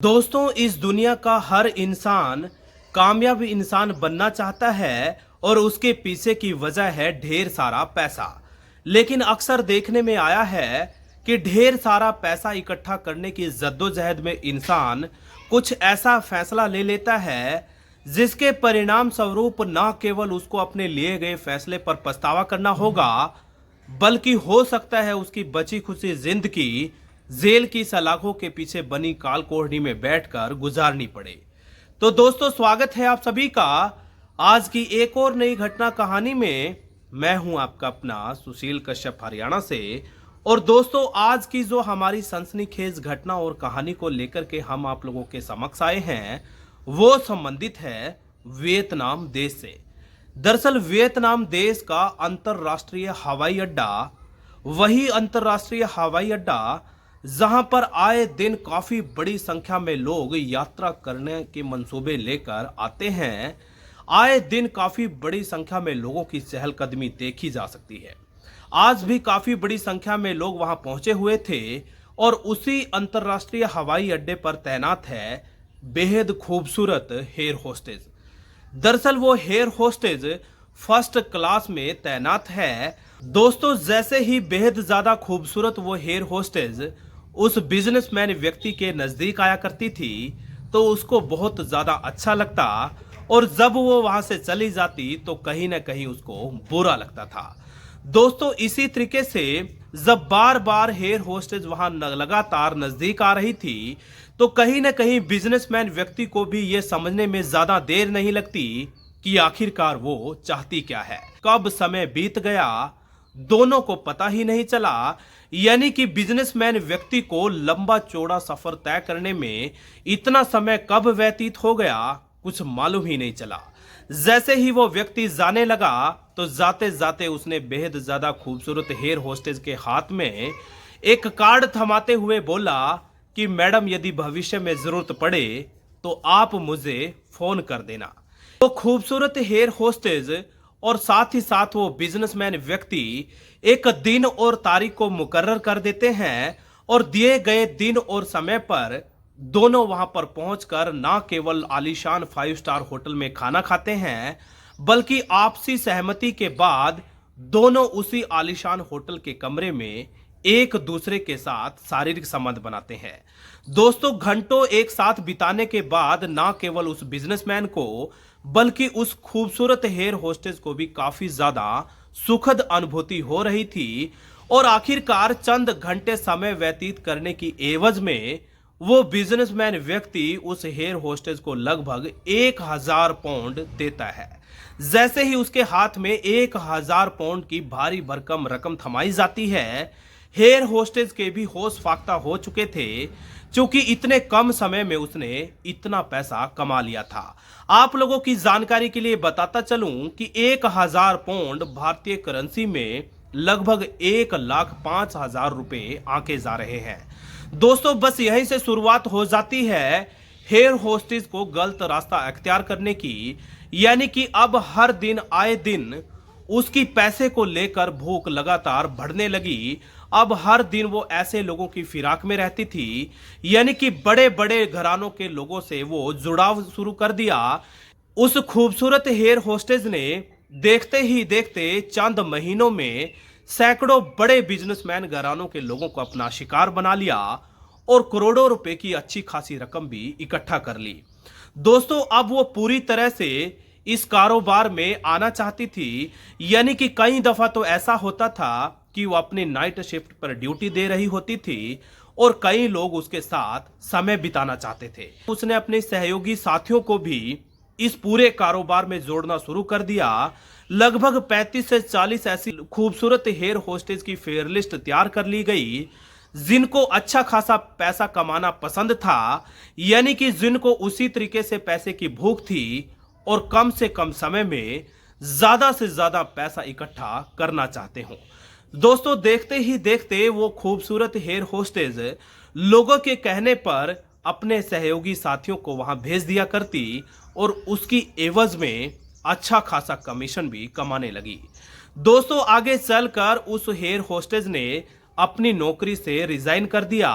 दोस्तों, इस दुनिया का हर इंसान कामयाब इंसान बनना चाहता है और उसके पीछे की वजह है ढेर सारा पैसा। लेकिन अक्सर देखने में आया है कि ढेर सारा पैसा इकट्ठा करने की जद्दोजहद में इंसान कुछ ऐसा फैसला ले लेता है जिसके परिणाम स्वरूप न केवल उसको अपने लिए गए फैसले पर पछतावा करना होगा, बल्कि हो सकता है उसकी बची खुशी जिंदगी जेल की सलाखों के पीछे बनी काल कोठरी में बैठकर गुजारनी पड़े। तो दोस्तों, स्वागत है आप सभी का आज की एक और नई घटना कहानी में। मैं हूं आपका अपना सुशील कश्यप हरियाणा से। और दोस्तों, आज की जो हमारी सनसनीखेज घटना और कहानी को लेकर के हम आप लोगों के समक्ष आए हैं वो संबंधित है वियतनाम देश से। दरअसल वियतनाम देश का अंतरराष्ट्रीय हवाई अड्डा वही अंतरराष्ट्रीय हवाई अड्डा जहां पर आए दिन काफी बड़ी संख्या में लोग यात्रा करने के मंसूबे लेकर आते हैं। आए दिन काफी बड़ी संख्या में लोगों की चहलकदमी देखी जा सकती है। आज भी काफी बड़ी संख्या में लोग वहां पहुंचे हुए थे और उसी अंतरराष्ट्रीय हवाई अड्डे पर तैनात है बेहद खूबसूरत हेयर होस्टेज। दरअसल वो हेयर होस्टेज फर्स्ट क्लास में तैनात है। दोस्तों, जैसे ही बेहद ज्यादा खूबसूरत वो हेयर होस्टेज उस बिजनेसमैन व्यक्ति के नजदीक आया करती थी तो उसको बहुत ज्यादा अच्छा लगता, और जब वो वहां से चली जाती तो कहीं ना कहीं उसको बुरा लगता था। दोस्तों, इसी तरीके से जब बार बार हेयर होस्टेज वहां लगातार नजदीक आ रही थी तो कहीं ना कहीं बिजनेसमैन व्यक्ति को भी ये समझने में ज्यादा देर नहीं लगती कि आखिरकार वो चाहती क्या है। कब समय बीत गया दोनों को पता ही नहीं चला। यानी कि बिजनेसमैन व्यक्ति को लंबा चौड़ा सफर तय करने में इतना समय कब व्यतीत हो गया कुछ मालूम ही नहीं चला। जैसे ही वो व्यक्ति जाने लगा तो जाते जाते उसने बेहद ज्यादा खूबसूरत हेयर होस्टेज के हाथ में एक कार्ड थमाते हुए बोला कि मैडम, यदि भविष्य में जरूरत पड़े तो आप मुझे फोन कर देना। तो खूबसूरत हेयर होस्टेज और साथ ही साथ वो बिजनेसमैन व्यक्ति एक दिन और तारीख को मुकर्रर कर देते हैं और दिए गए दिन और समय पर दोनों वहां पर पहुंचकर ना केवल आलीशान 5 स्टार होटल में खाना खाते हैं, बल्कि आपसी सहमति के बाद दोनों उसी आलीशान होटल के कमरे में एक दूसरे के साथ शारीरिक संबंध बनाते हैं। दोस्तों, घंटों एक साथ बिताने के बाद ना केवल उस बिजनेसमैन को बल्कि उस खूबसूरत हेयर होस्टेस को भी काफी ज्यादा सुखद अनुभूति हो रही थी। और आखिरकार चंद घंटे समय व्यतीत करने की एवज में वो बिजनेसमैन व्यक्ति उस हेयर होस्टेस को लगभग 1000 पाउंड देता है। जैसे ही उसके हाथ में 1000 पाउंड की भारी भरकम रकम थमाई जाती है, हेयर होस्टेस के भी होश फाख्ता हो चुके थे क्योंकि इतने कम समय में उसने इतना पैसा कमा लिया था। आप लोगों की जानकारी के लिए बताता चलूं कि 1000 पाउंड भारतीय करेंसी में लगभग 1,05,000 रुपए आंके जा रहे हैं। दोस्तों, बस यहीं से शुरुआत हो जाती है हेयर होस्टेस को गलत रास्ता अख्तियार करने की। यानी कि अब हर दिन आए दिन उसकी पैसे को लेकर भूख लगातार बढ़ने लगी। अब हर दिन वो ऐसे लोगों की फिराक में रहती थी, यानी कि बड़े बड़े घरानों के लोगों से वो जुड़ाव शुरू कर दिया। उस खूबसूरत हेयर होस्टेज ने देखते ही देखते चंद महीनों में सैकड़ों बड़े बिजनेसमैन घरानों के लोगों को अपना शिकार बना लिया और करोड़ों रुपए की अच्छी खासी रकम भी इकट्ठा कर ली। दोस्तों, अब वो पूरी तरह से इस कारोबार में आना चाहती थी। यानी कि कई दफा तो ऐसा होता था कि वो अपनी नाइट शिफ्ट पर ड्यूटी दे रही होती थी और कई लोग उसके साथ समय बिताना चाहते थे। उसने अपने सहयोगी साथियों को भी इस पूरे कारोबार में जोड़ना शुरू कर दिया। लगभग 35 से 40 ऐसी खूबसूरत हेयर होस्टेज की फेयर लिस्ट तैयार कर ली गई जिनको अच्छा खासा पैसा कमाना पसंद था। यानी कि जिनको उसी तरीके से पैसे की भूख थी और कम से कम समय में ज्यादा से ज्यादा पैसा इकट्ठा करना चाहते हो। दोस्तों, देखते ही देखते वो खूबसूरत हेयर होस्टेज लोगों के कहने पर अपने सहयोगी साथियों को वहां भेज दिया करती और उसकी एवज में अच्छा खासा कमीशन भी कमाने लगी। दोस्तों, आगे चलकर उस हेयर होस्टेज ने अपनी नौकरी से रिजाइन कर दिया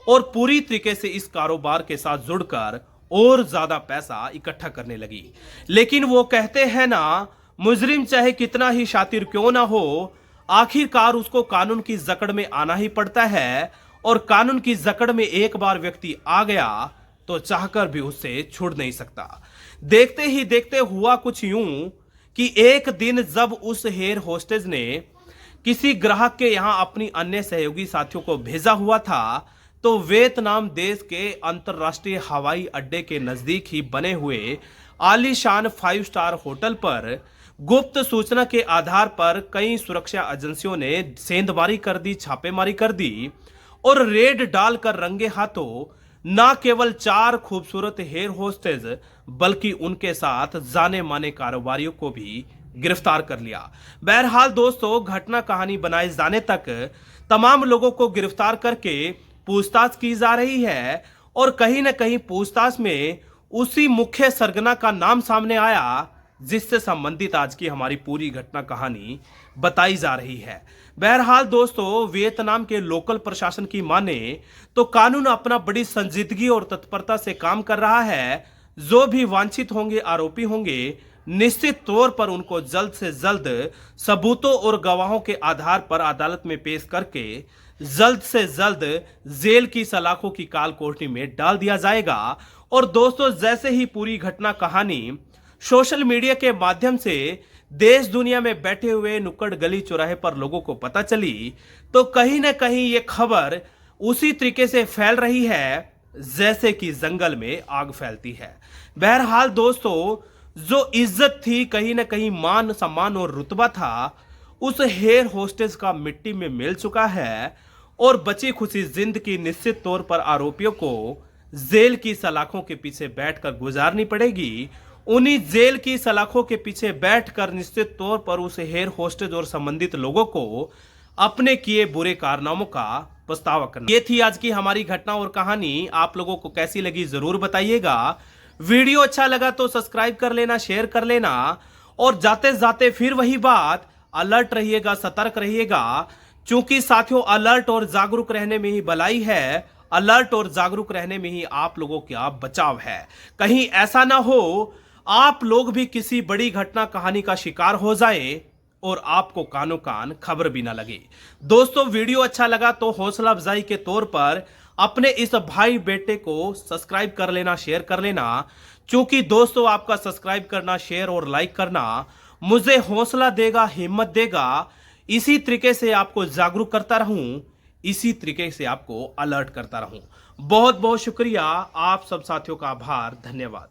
और पूरी तरीके से इस कारोबार के साथ जुड़कर और ज्यादा पैसा इकट्ठा करने लगी। लेकिन वो कहते हैं ना, मुजरिम चाहे कितना ही शातिर क्यों ना हो, आखिरकार उसको कानून की जकड़ में आना ही पड़ता है, और कानून की जकड़ में एक बार व्यक्ति आ गया तो चाहकर भी उससे छूट नहीं सकता। देखते ही देखते हुआ कुछ यूं कि एक दिन जब उस हेयर होस्टेस ने किसी ग्राहक के यहां अपनी अन्य सहयोगी साथियों को भेजा हुआ था, तो वियतनाम देश के अंतरराष्ट्रीय हवाई अड्डे के नजदीक ही बने हुए आलीशान 5 स्टार होटल पर गुप्त सूचना के आधार पर कई सुरक्षा एजेंसियों ने सेंधमारी कर दी, छापेमारी कर दी और रेड डालकर रंगे हाथों न केवल 4 खूबसूरत हेयर होस्टेस बल्कि उनके साथ जाने माने कारोबारियों को भी गिरफ्तार कर लिया। बहरहाल दोस्तों, घटना कहानी बनाए जाने तक तमाम लोगों को गिरफ्तार करके पूछताछ की जा रही है, और कहीं ना कहीं पूछताछ में उसी मुख्य सरगना का नाम सामने आया जिससे संबंधित आज की हमारी पूरी घटना कहानी बताई जा रही है। बहरहाल दोस्तों, वियतनाम के लोकल प्रशासन की माने तो कानून अपना बड़ी संजीदगी और तत्परता से काम कर रहा है। जो भी वांछित होंगे, आरोपी होंगे, निश्चित तौर पर उनको जल्द से जल्द सबूतों और गवाहों के आधार पर अदालत में पेश करके जल्द से जल्द जेल की सलाखों की काल कोठरी में डाल दिया जाएगा। और दोस्तों, जैसे ही पूरी घटना कहानी सोशल मीडिया के माध्यम से देश दुनिया में बैठे हुए नुक्कड़ गली चौराहे पर लोगों को पता चली, तो कहीं ना कहीं ये खबर उसी तरीके से फैल रही है जैसे कि जंगल में आग फैलती है। बहरहाल दोस्तों, जो इज्जत थी, कहीं ना कहीं मान सम्मान और रुतबा था, उस हेयर होस्टेस का मिट्टी में मिल चुका है, और बची खुशी जिंदगी निश्चित तौर पर आरोपियों को जेल की सलाखों के पीछे बैठकर गुजारनी पड़ेगी। उन्हीं जेल की सलाखों के पीछे बैठकर निश्चित तौर पर उस हेयर होस्टेस और संबंधित लोगों को अपने किए बुरे कारनामों का पछतावा करना। ये थी आज की हमारी घटना और कहानी। आप लोगों को कैसी लगी जरूर बताइएगा। वीडियो अच्छा लगा तो सब्सक्राइब कर लेना, शेयर कर लेना, और जाते जाते फिर वही बात, अलर्ट रहिएगा, सतर्क रहिएगा, क्योंकि साथियों अलर्ट और जागरूक रहने में ही भलाई है। अलर्ट और जागरूक रहने में ही आप लोगों का बचाव है। कहीं ऐसा ना हो आप लोग भी किसी बड़ी घटना कहानी का शिकार हो जाए और आपको कानो कान खबर भी ना लगे। दोस्तों, वीडियो अच्छा लगा तो हौसला अफजाई के तौर पर अपने इस भाई बेटे को सब्सक्राइब कर लेना, शेयर कर लेना, क्योंकि दोस्तों आपका सब्सक्राइब करना, शेयर और लाइक करना मुझे हौसला देगा, हिम्मत देगा। इसी तरीके से आपको जागरूक करता रहूं, इसी तरीके से आपको अलर्ट करता रहूं। बहुत बहुत शुक्रिया, आप सब साथियों का आभार, धन्यवाद।